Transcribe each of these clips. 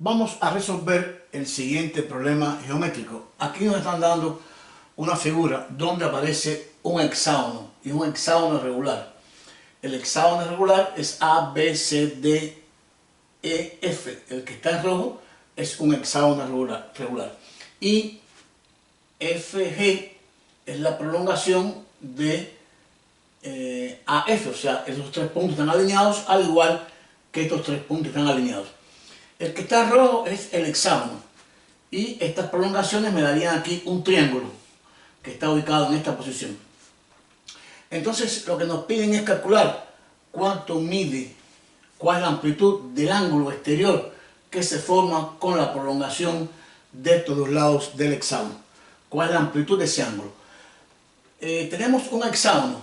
Vamos a resolver el siguiente problema geométrico. Aquí nos están dando una figura donde aparece un hexágono y un hexágono regular. El hexágono regular es A, B, C, D, E, F. El que está en rojo es un hexágono regular. Y FG es la prolongación de AF, o sea, esos tres puntos están alineados al igual que estos tres puntos están alineados. El que está en rojo es el hexágono y estas prolongaciones me darían aquí un triángulo que está ubicado en esta posición. Entonces lo que nos piden es calcular cuánto mide, cuál es la amplitud del ángulo exterior que se forma con la prolongación de estos dos lados del hexágono. ¿Cuál es la amplitud de ese ángulo? Tenemos un hexágono.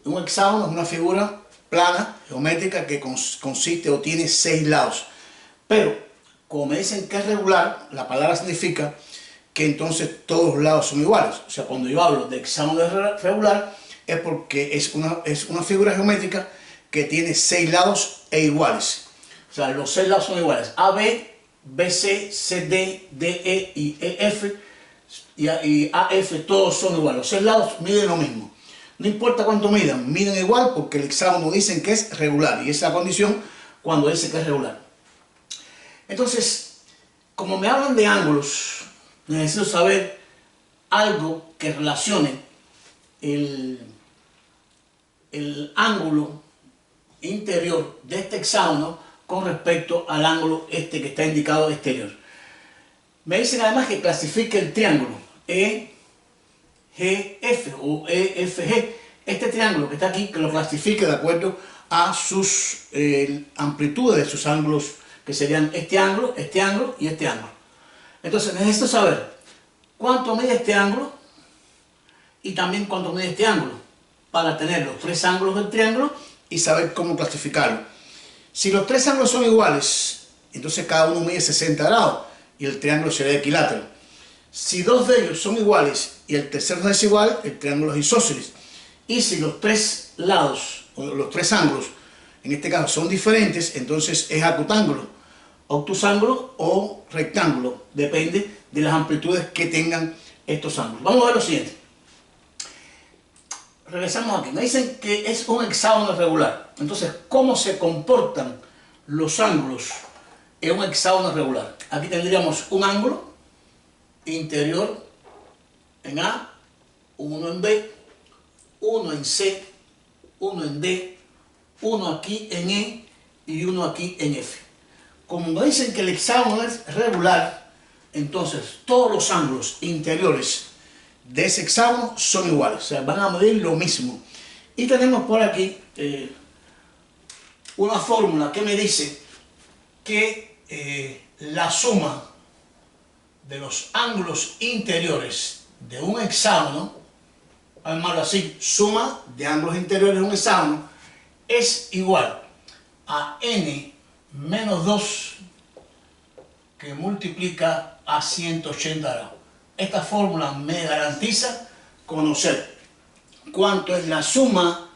Un hexágono es una figura plana, geométrica, que consiste o tiene 6 lados. Pero, como me dicen que es regular, la palabra significa que entonces todos los lados son iguales. O sea, cuando yo hablo de hexágono regular, es porque es una figura geométrica que tiene 6 lados e iguales. O sea, los 6 lados son iguales. AB, BC, CD, DE y EF y AF, todos son iguales. Los 6 lados miden lo mismo. No importa cuánto midan, miden igual porque el hexágono dicen que es regular. Y esa es la condición cuando dice que es regular. Entonces, como me hablan de ángulos, necesito saber algo que relacione el ángulo interior de este hexágono con respecto al ángulo que está indicado exterior. Me dicen además que clasifique el triángulo EGF o EFG, este triángulo que está aquí, que lo clasifique de acuerdo a sus amplitudes de sus ángulos, que serían este ángulo y este ángulo. Entonces necesito saber cuánto mide este ángulo y también cuánto mide este ángulo para tener los 3 ángulos del triángulo y saber cómo clasificarlo. Si los 3 ángulos son iguales, entonces cada uno mide 60 grados y el triángulo sería equilátero. Si 2 de ellos son iguales y el tercero es desigual, el triángulo es isósceles. Y si los 3 lados, o los 3 ángulos, en este caso son diferentes, entonces es acutángulo, obtusángulo o rectángulo, depende de las amplitudes que tengan estos ángulos. Vamos a ver lo siguiente. Regresamos aquí. Me dicen que es un hexágono regular. Entonces, ¿cómo se comportan los ángulos en un hexágono regular? Aquí tendríamos un ángulo interior en A, uno en B, uno en C, uno en D, uno aquí en E y uno aquí en F. Como me dicen que el hexágono es regular, entonces todos los ángulos interiores de ese hexágono son iguales, o sea, van a medir lo mismo. Y tenemos por aquí una fórmula que me dice que la suma de los ángulos interiores de un hexágono, vamos a llamarlo así, suma de ángulos interiores de un hexágono, es igual a n menos 2 que multiplica a 180 grados. Esta fórmula me garantiza conocer cuánto es la suma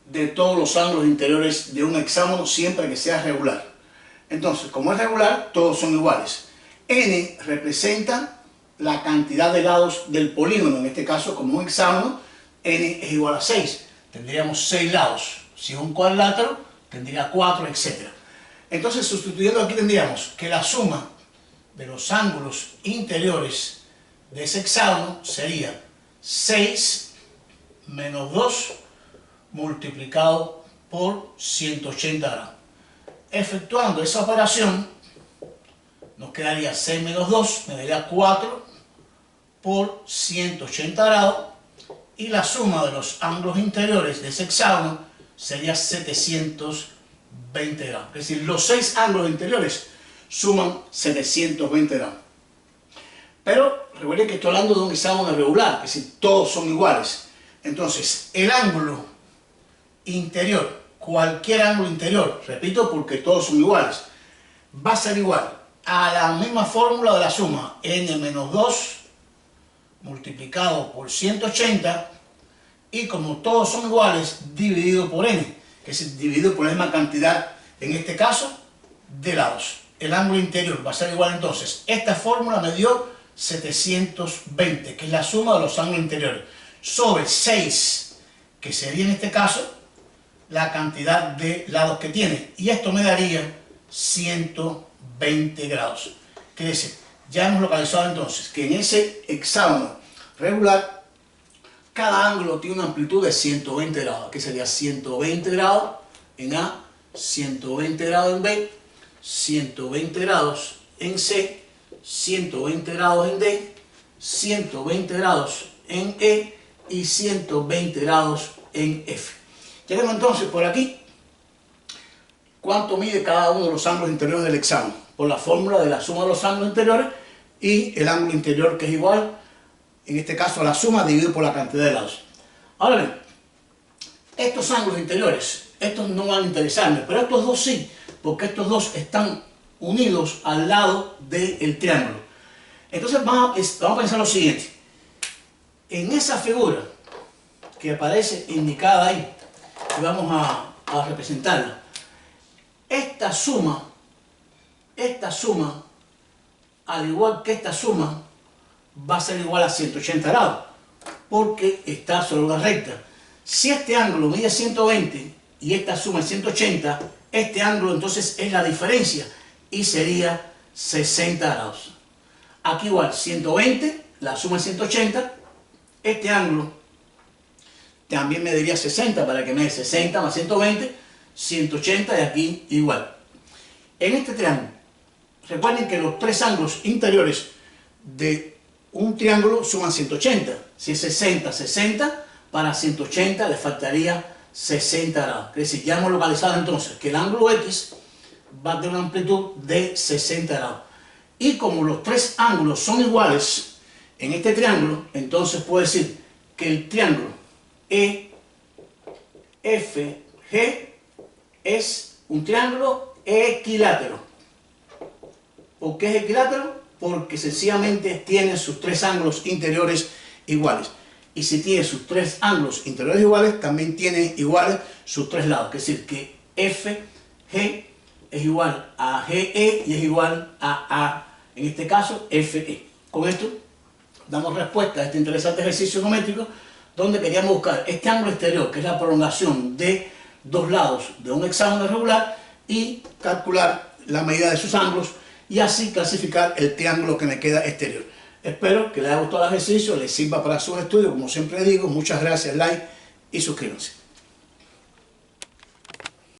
de todos los ángulos interiores de un hexágono siempre que sea regular. Entonces, como es regular, todos son iguales. N representa la cantidad de lados del polígono. En este caso, como un hexágono, n es igual a 6. Tendríamos 6 lados. Si es un cuadrilátero, tendría 4, etc. Entonces, sustituyendo aquí, tendríamos que la suma de los ángulos interiores de ese hexágono sería 6 menos 2 multiplicado por 180 grados. Efectuando esa operación, nos quedaría 6 menos 2, me daría 4 por 180 grados, y la suma de los ángulos interiores de ese hexágono sería 720 grados. Es decir, los 6 ángulos interiores suman 720 grados. Pero recuerden que estoy hablando de un hexágono regular, es decir, todos son iguales. Entonces, el ángulo interior, cualquier ángulo interior, repito, porque todos son iguales, va a ser igual a la misma fórmula de la suma, n menos 2 multiplicado por 180, y como todos son iguales, dividido por n, que es dividido por la misma cantidad, en este caso, de lados. el ángulo interior va a ser igual entonces. Esta fórmula me dio 720, que es la suma de los ángulos interiores, sobre 6, que sería en este caso la cantidad de lados que tiene. Y esto me daría 120 grados. Quiere decir, ya hemos localizado entonces que en ese hexágono regular, cada ángulo tiene una amplitud de 120 grados. Aquí sería 120 grados en A, 120 grados en B, 120 grados en C, 120 grados en D, 120 grados en E y 120 grados en F. Tenemos entonces por aquí cuánto mide cada uno de los ángulos interiores del hexágono, por la fórmula de la suma de los ángulos interiores y el ángulo interior, que es igual, en este caso, la suma dividido por la cantidad de lados. Ahora bien, estos ángulos interiores, estos no van a interesarme, pero estos dos sí, porque estos dos están unidos al lado del triángulo. Entonces vamos a pensar lo siguiente. En esa figura que aparece indicada ahí, y vamos a representarla, esta suma, al igual que esta suma, va a ser igual a 180 grados, porque está sobre una recta. Si este ángulo mide 120 y esta suma es 180, este ángulo entonces es la diferencia y sería 60 grados. Aquí igual, 120, la suma es 180, este ángulo también me daría 60, para que me dé 60 más 120, 180, y aquí igual. En este triángulo, recuerden que los tres ángulos interiores de un triángulo suman 180. Si es 60, 60, para 180 le faltaría 60 grados. Es decir, ya hemos localizado entonces que el ángulo X va a tener una amplitud de 60 grados. Y como los tres ángulos son iguales en este triángulo, entonces puedo decir que el triángulo EFG es un triángulo equilátero. ¿Por qué es equilátero? Porque sencillamente tiene sus tres ángulos interiores iguales. Y si tiene sus tres ángulos interiores iguales, también tiene iguales sus tres lados. Es decir, que FG es igual a GE y es igual a en este caso, FE. Con esto damos respuesta a este interesante ejercicio geométrico, donde queríamos buscar este ángulo exterior, que es la prolongación de dos lados de un hexágono regular, y calcular la medida de sus ángulos y así clasificar el triángulo que me queda exterior. Espero que les haya gustado el ejercicio, les sirva para su estudio. Como siempre digo, muchas gracias, like y suscríbanse.